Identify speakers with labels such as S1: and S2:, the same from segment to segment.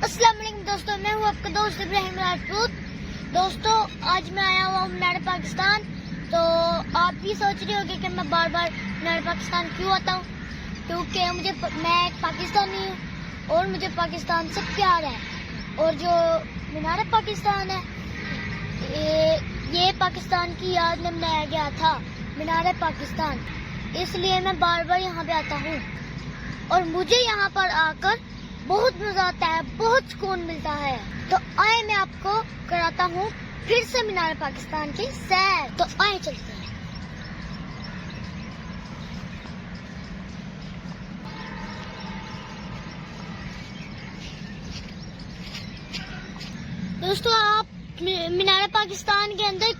S1: अस्सलाम वालेकुम दोस्तों, मैं हूँ आपका दोस्त इब्राहिम राजपूत। दोस्तों, आज मैं आया हुआ हूँ मीनार पाकिस्तान। तो आप भी सोच रहे होंगे कि मैं बार बार मीनार पाकिस्तान क्यों आता हूँ, क्योंकि मैं एक पाकिस्तानी हूँ और मुझे पाकिस्तान से प्यार है। और जो मीनार पाकिस्तान है, ये पाकिस्तान की याद में बनाया गया था, मीनार पाकिस्तान। इसलिए मैं बार बार यहाँ पे आता हूँ और मुझे यहाँ पर आकर बहुत मजा आता है, बहुत सुकून मिलता है। तो आए मैं आपको कराता हूँ फिर से मीनार पाकिस्तान की सैर। तो आए चलते हैं। दोस्तों, आप मीनार पाकिस्तान के अंदर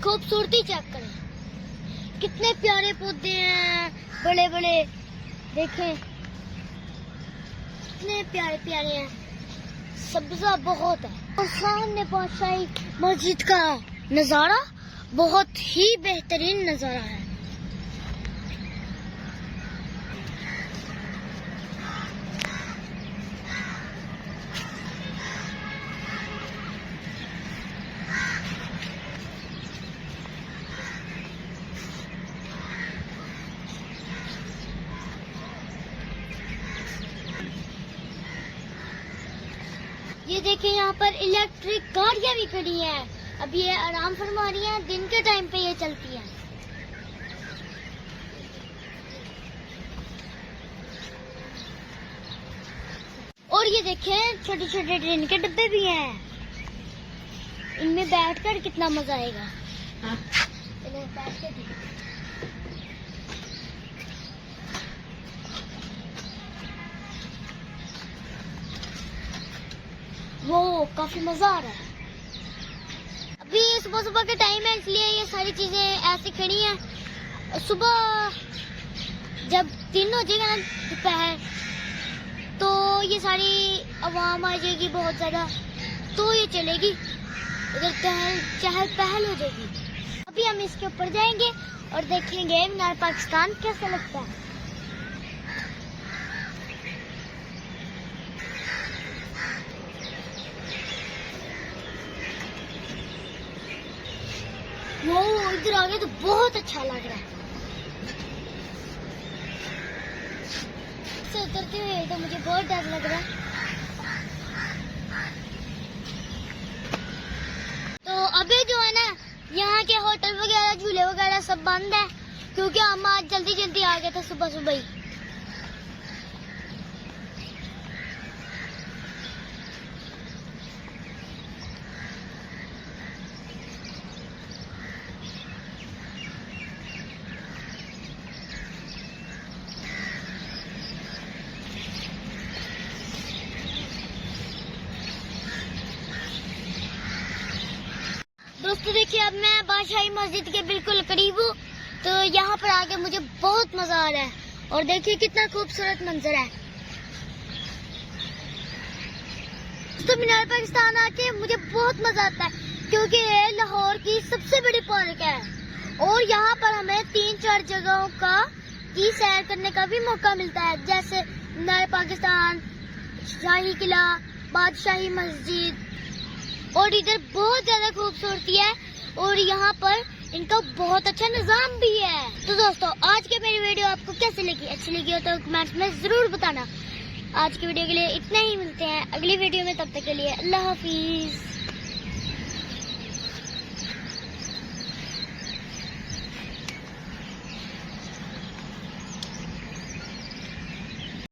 S1: खूबसूरती चेक करें, कितने प्यारे पौधे हैं, बड़े बड़े, देखें कितने प्यारे प्यारे हैं, सब्जा बहुत है। और सामने पातशाही मस्जिद का नजारा बहुत ही बेहतरीन नजारा है। ये देखिए, यहाँ पर इलेक्ट्रिक गाड़ियाँ भी खड़ी हैं। अब ये आराम फरमा रही हैं, दिन के टाइम पे ये चलती हैं। और ये देखें, छोटे छोटे ट्रेन के डब्बे भी हैं। इनमें बैठकर कितना मजा आएगा। बैठ के वो काफी मजा आ रहा है। अभी सुबह सुबह का टाइम है, इसलिए ये सारी चीजें ऐसी खड़ी हैं। सुबह जब दिन हो जाएगा ना, दोपहर, तो ये सारी आवाम आ जाएगी बहुत ज्यादा, तो ये चलेगी, उधर चहल पहल हो जाएगी। अभी हम इसके ऊपर जाएंगे और देखेंगे मीनार पाकिस्तान कैसा लगता है। वो इधर आगे तो बहुत अच्छा लग रहा है। से उतरते हुए तो मुझे बहुत डर लग रहा है। तो अभी जो है ना, यहाँ के होटल वगैरह, झूले वगैरह सब बंद है, क्योंकि हम आज जल्दी जल्दी आ गए थे सुबह सुबह ही। दोस्तों देखिए, अब मैं बादशाही मस्जिद के बिल्कुल करीब हूँ। तो यहाँ पर आके मुझे बहुत मजा आ रहा है। और देखिए कितना खूबसूरत मंजर है। तो मीनार पाकिस्तान आके मुझे बहुत मजा आता है, क्योंकि ये लाहौर की सबसे बड़ी पार्क है। और यहाँ पर हमें 3-4 जगहों की सैर करने का भी मौका मिलता है, जैसे मीनार पाकिस्तान, शाही किला, बादशाही मस्जिद। और इधर बहुत ज्यादा खूबसूरती है और यहाँ पर इनका बहुत अच्छा निजाम भी है। तो दोस्तों, आज के मेरी वीडियो आपको कैसी लगी? अच्छी लगी हो तो कमेंट्स में जरूर बताना। आज की वीडियो के लिए इतना ही, मिलते हैं अगली वीडियो में, तब तक के लिए अल्लाह हाफिज।